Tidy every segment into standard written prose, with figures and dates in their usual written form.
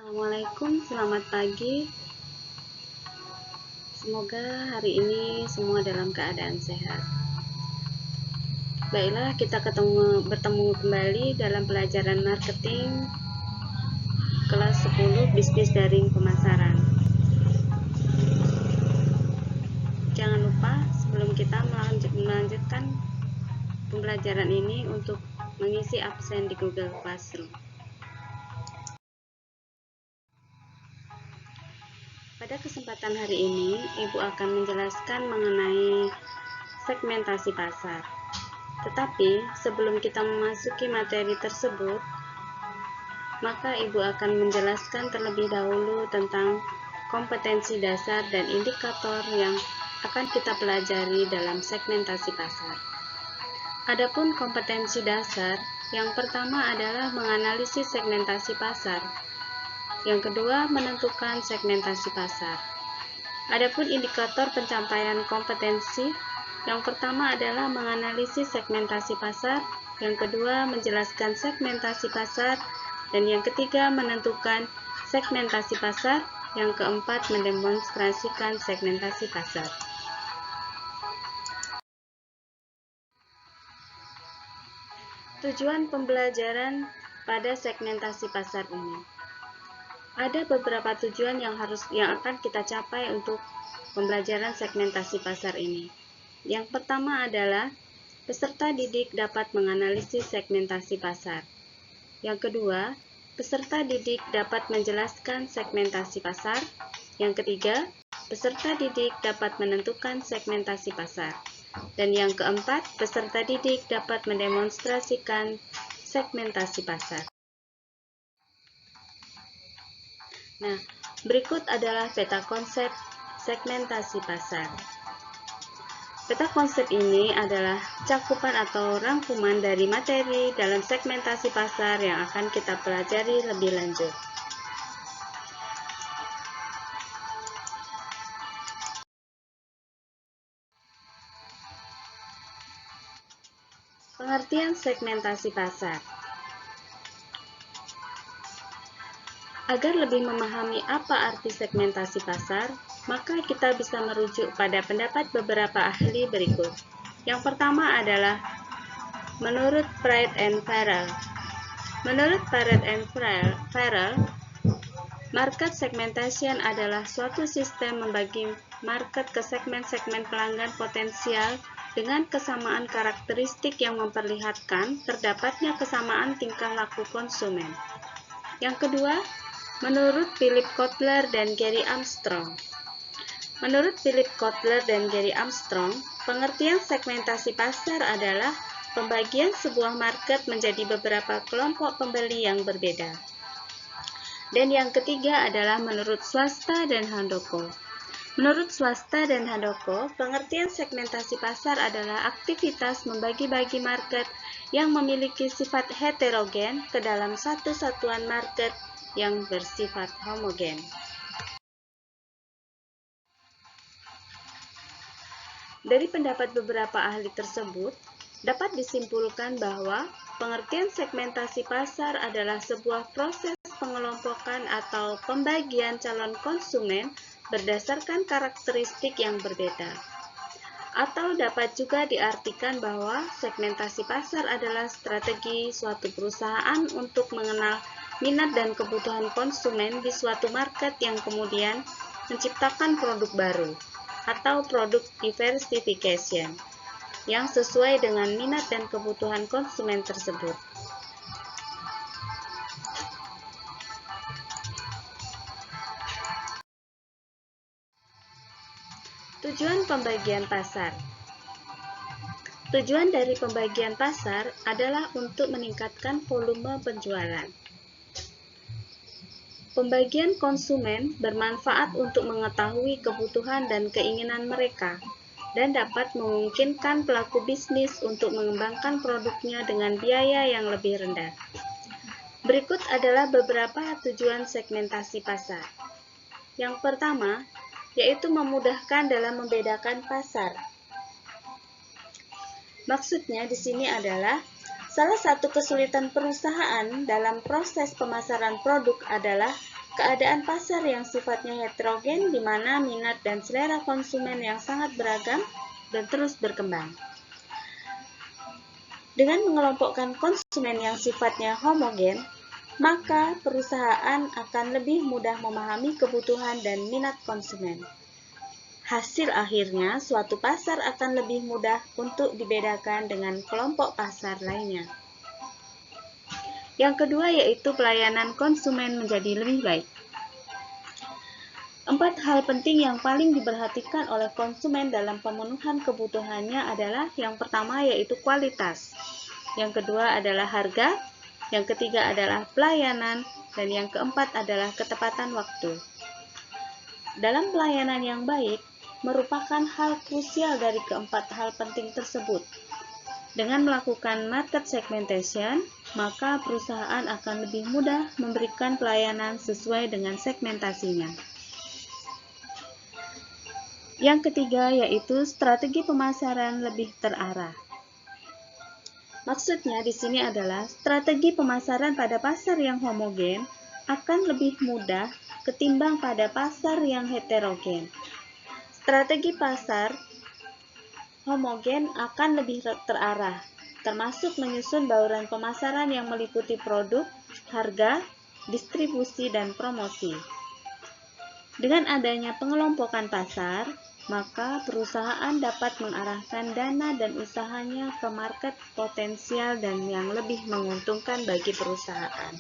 Assalamualaikum, selamat pagi. Semoga hari ini semua dalam keadaan sehat. Baiklah, kita bertemu kembali dalam pelajaran marketing kelas 10 bisnis daring pemasaran. Jangan lupa sebelum kita melanjutkan pembelajaran ini untuk mengisi absen di Google Classroom. Pada kesempatan hari ini, Ibu akan menjelaskan mengenai segmentasi pasar. Tetapi, sebelum kita memasuki materi tersebut, maka Ibu akan menjelaskan terlebih dahulu tentang kompetensi dasar dan indikator yang akan kita pelajari dalam segmentasi pasar. Adapun kompetensi dasar, yang pertama adalah menganalisis segmentasi pasar. Yang kedua, menentukan segmentasi pasar. Adapun indikator pencapaian kompetensi, yang pertama adalah menganalisis segmentasi pasar, yang kedua menjelaskan segmentasi pasar, dan yang ketiga menentukan segmentasi pasar, yang keempat mendemonstrasikan segmentasi pasar. Tujuan pembelajaran pada segmentasi pasar ini. Ada beberapa tujuan yang akan kita capai untuk pembelajaran segmentasi pasar ini. Yang pertama adalah peserta didik dapat menganalisis segmentasi pasar. Yang kedua, peserta didik dapat menjelaskan segmentasi pasar. Yang ketiga, peserta didik dapat menentukan segmentasi pasar. Dan yang keempat, peserta didik dapat mendemonstrasikan segmentasi pasar. Nah, berikut adalah peta konsep segmentasi pasar. Peta konsep ini adalah cakupan atau rangkuman dari materi dalam segmentasi pasar yang akan kita pelajari lebih lanjut. Pengertian segmentasi pasar. Agar lebih memahami apa arti segmentasi pasar, maka kita bisa merujuk pada pendapat beberapa ahli berikut. Yang pertama adalah menurut Pratt and Farrell. Menurut Pratt and Farrell, market segmentation adalah suatu sistem membagi market ke segmen-segmen pelanggan potensial dengan kesamaan karakteristik yang memperlihatkan terdapatnya kesamaan tingkah laku konsumen. Yang kedua, menurut Philip Kotler dan Gary Armstrong. Menurut Philip Kotler dan Gary Armstrong, pengertian segmentasi pasar adalah pembagian sebuah market menjadi beberapa kelompok pembeli yang berbeda. Dan yang ketiga adalah menurut Swasta dan Handoko. Menurut Swasta dan Handoko, pengertian segmentasi pasar adalah aktivitas membagi-bagi market yang memiliki sifat heterogen ke dalam satu satuan market yang bersifat homogen. Dari pendapat beberapa ahli tersebut, dapat disimpulkan bahwa pengertian segmentasi pasar adalah sebuah proses pengelompokan atau pembagian calon konsumen berdasarkan karakteristik yang berbeda. Atau dapat juga diartikan bahwa segmentasi pasar adalah strategi suatu perusahaan untuk mengenal minat dan kebutuhan konsumen di suatu market yang kemudian menciptakan produk baru atau produk diversification yang sesuai dengan minat dan kebutuhan konsumen tersebut. Tujuan pembagian pasar. Tujuan dari pembagian pasar adalah untuk meningkatkan volume penjualan. Pembagian konsumen bermanfaat untuk mengetahui kebutuhan dan keinginan mereka dan dapat memungkinkan pelaku bisnis untuk mengembangkan produknya dengan biaya yang lebih rendah. Berikut adalah beberapa tujuan segmentasi pasar. Yang pertama, yaitu memudahkan dalam membedakan pasar. Maksudnya di sini adalah salah satu kesulitan perusahaan dalam proses pemasaran produk adalah Keadaan pasar yang sifatnya heterogen di mana minat dan selera konsumen yang sangat beragam dan terus berkembang. Dengan mengelompokkan konsumen yang sifatnya homogen, maka perusahaan akan lebih mudah memahami kebutuhan dan minat konsumen. Hasil akhirnya, suatu pasar akan lebih mudah untuk dibedakan dengan kelompok pasar lainnya. Yang kedua yaitu pelayanan konsumen menjadi lebih baik. 4 hal penting yang paling diperhatikan oleh konsumen dalam pemenuhan kebutuhannya adalah yang pertama yaitu kualitas, yang kedua adalah harga, yang ketiga adalah pelayanan, dan yang keempat adalah ketepatan waktu. Dalam pelayanan yang baik merupakan hal krusial dari keempat hal penting tersebut. Dengan melakukan market segmentation, maka perusahaan akan lebih mudah memberikan pelayanan sesuai dengan segmentasinya. Yang ketiga yaitu strategi pemasaran lebih terarah. Maksudnya di sini adalah strategi pemasaran pada pasar yang homogen akan lebih mudah ketimbang pada pasar yang heterogen. Strategi pasar homogen akan lebih terarah, termasuk menyusun bauran pemasaran yang meliputi produk, harga, distribusi, dan promosi. Dengan adanya pengelompokan pasar, maka perusahaan dapat mengarahkan dana dan usahanya ke market potensial dan yang lebih menguntungkan bagi perusahaan.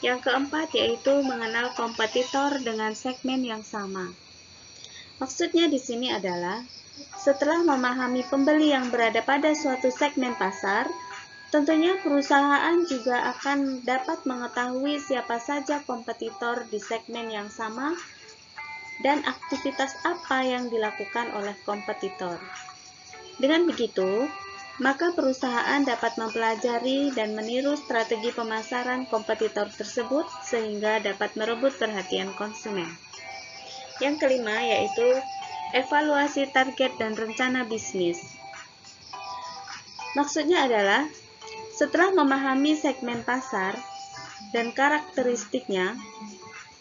Yang keempat yaitu mengenal kompetitor dengan segmen yang sama. Maksudnya di sini adalah setelah memahami pembeli yang berada pada suatu segmen pasar, tentunya perusahaan juga akan dapat mengetahui siapa saja kompetitor di segmen yang sama dan aktivitas apa yang dilakukan oleh kompetitor. Dengan begitu, maka perusahaan dapat mempelajari dan meniru strategi pemasaran kompetitor tersebut sehingga dapat merebut perhatian konsumen. Yang kelima yaitu evaluasi target dan rencana bisnis. Maksudnya adalah setelah memahami segmen pasar dan karakteristiknya,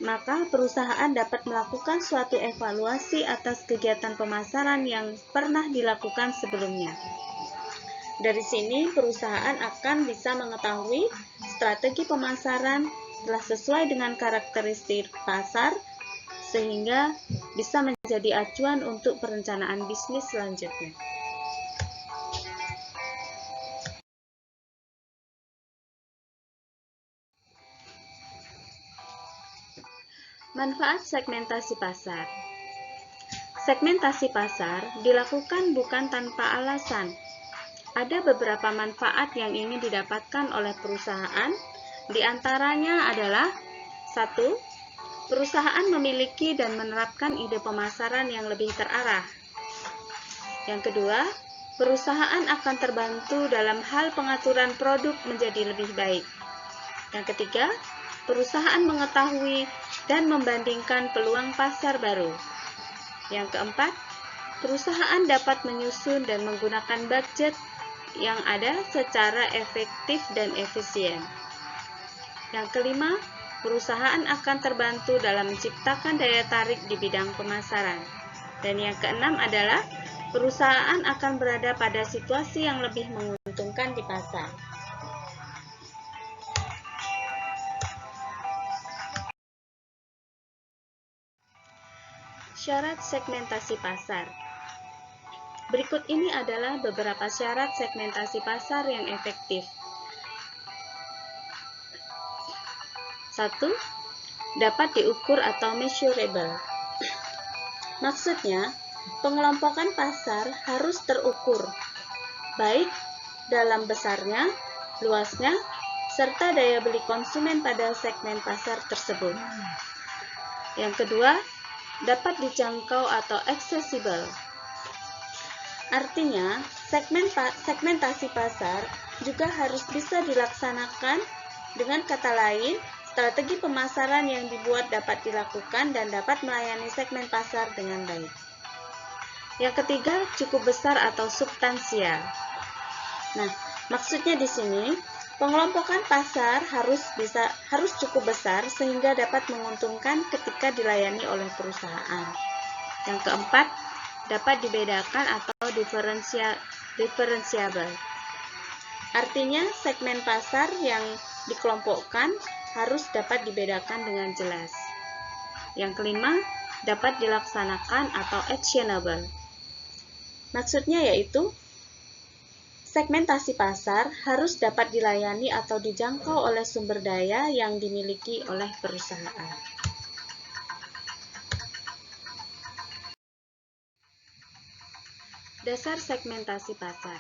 maka perusahaan dapat melakukan suatu evaluasi atas kegiatan pemasaran yang pernah dilakukan sebelumnya. Dari sini, perusahaan akan bisa mengetahui strategi pemasaran telah sesuai dengan karakteristik pasar, sehingga bisa menjadi acuan untuk perencanaan bisnis selanjutnya. Manfaat segmentasi pasar. Segmentasi pasar dilakukan bukan tanpa alasan. Ada beberapa manfaat yang ingin didapatkan oleh perusahaan, di antaranya adalah 1. Perusahaan memiliki dan menerapkan ide pemasaran yang lebih terarah. Yang kedua, perusahaan akan terbantu dalam hal pengaturan produk menjadi lebih baik. Yang ketiga, perusahaan mengetahui dan membandingkan peluang pasar baru. Yang keempat, perusahaan dapat menyusun dan menggunakan budget yang ada secara efektif dan efisien. Yang kelima, perusahaan akan terbantu dalam menciptakan daya tarik di bidang pemasaran. Dan yang keenam adalah perusahaan akan berada pada situasi yang lebih menguntungkan di pasar. Syarat segmentasi pasar. Berikut ini adalah beberapa syarat segmentasi pasar yang efektif. 1. Dapat diukur atau measurable. Maksudnya, pengelompokan pasar harus terukur, baik dalam besarnya, luasnya, serta daya beli konsumen pada segmen pasar tersebut. Yang kedua, dapat dijangkau atau accessible. Artinya, segmentasi pasar juga harus bisa dilaksanakan. Dengan kata lain, strategi pemasaran yang dibuat dapat dilakukan dan dapat melayani segmen pasar dengan baik. Yang ketiga, cukup besar atau substansial. Nah, maksudnya di sini, Pengelompokan pasar harus cukup besar sehingga dapat menguntungkan ketika dilayani oleh perusahaan. Yang keempat, dapat dibedakan atau diferensiable. Artinya, segmen pasar yang dikelompokkan harus dapat dibedakan dengan jelas. Yang kelima, dapat dilaksanakan atau actionable. Maksudnya yaitu, segmentasi pasar harus dapat dilayani atau dijangkau oleh sumber daya yang dimiliki oleh perusahaan. Dasar segmentasi pasar.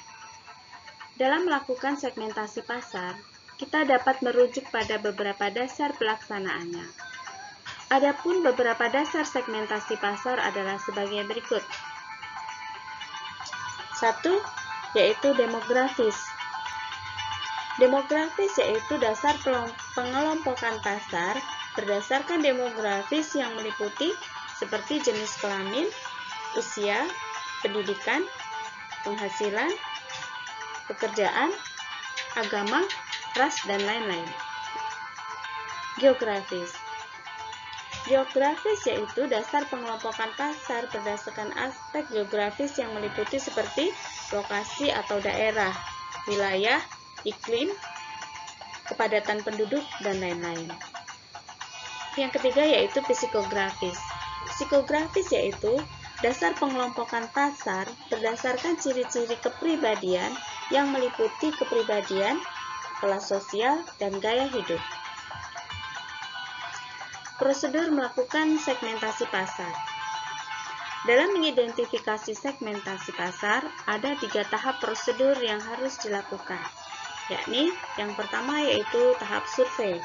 Dalam melakukan segmentasi pasar, kita dapat merujuk pada beberapa dasar pelaksanaannya. Adapun beberapa dasar segmentasi pasar adalah sebagai berikut. 1. Yaitu demografis. Demografis yaitu dasar pengelompokan pasar berdasarkan demografis yang meliputi seperti jenis kelamin, usia, pendidikan, penghasilan, pekerjaan, agama, ras, dan lain-lain. Geografis. Geografis yaitu dasar pengelompokan pasar berdasarkan aspek geografis yang meliputi seperti lokasi atau daerah, wilayah, iklim, kepadatan penduduk, dan lain-lain. Yang ketiga yaitu psikografis. Psikografis yaitu dasar pengelompokan pasar berdasarkan ciri-ciri kepribadian yang meliputi kepribadian, kelas sosial, dan gaya hidup. Prosedur melakukan segmentasi pasar. Dalam mengidentifikasi segmentasi pasar, ada 3 tahap prosedur yang harus dilakukan, yakni yang pertama yaitu tahap survei.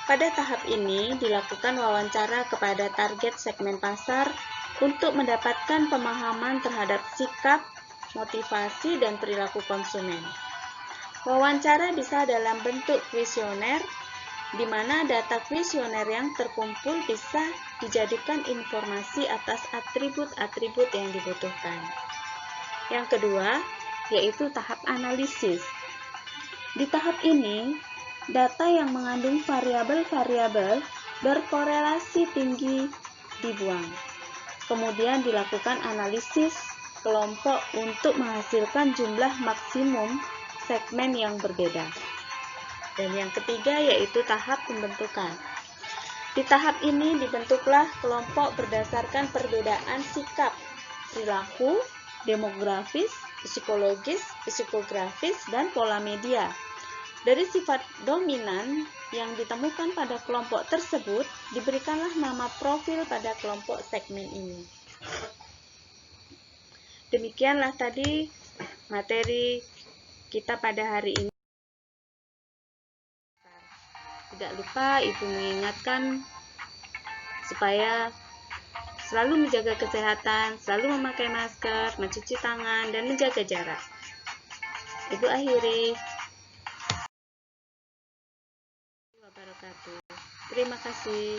Pada tahap ini dilakukan wawancara kepada target segmen pasar untuk mendapatkan pemahaman terhadap sikap, motivasi, dan perilaku konsumen. Wawancara bisa dalam bentuk kuesioner, di mana data kuesioner yang terkumpul bisa dijadikan informasi atas atribut-atribut yang dibutuhkan. Yang kedua, yaitu tahap analisis. Di tahap ini, data yang mengandung variabel-variabel berkorelasi tinggi dibuang. Kemudian dilakukan analisis kelompok untuk menghasilkan jumlah maksimum segmen yang berbeda. Dan yang ketiga yaitu tahap pembentukan. Di tahap ini dibentuklah kelompok berdasarkan perbedaan sikap, perilaku, demografis, psikologis, psikografis, dan pola media. Dari sifat dominan yang ditemukan pada kelompok tersebut, diberikanlah nama profil pada kelompok segmen ini. Demikianlah tadi materi kita pada hari ini. Tidak lupa Ibu mengingatkan supaya selalu menjaga kesehatan, selalu memakai masker, mencuci tangan, dan menjaga jarak. Ibu akhiri. Terima kasih.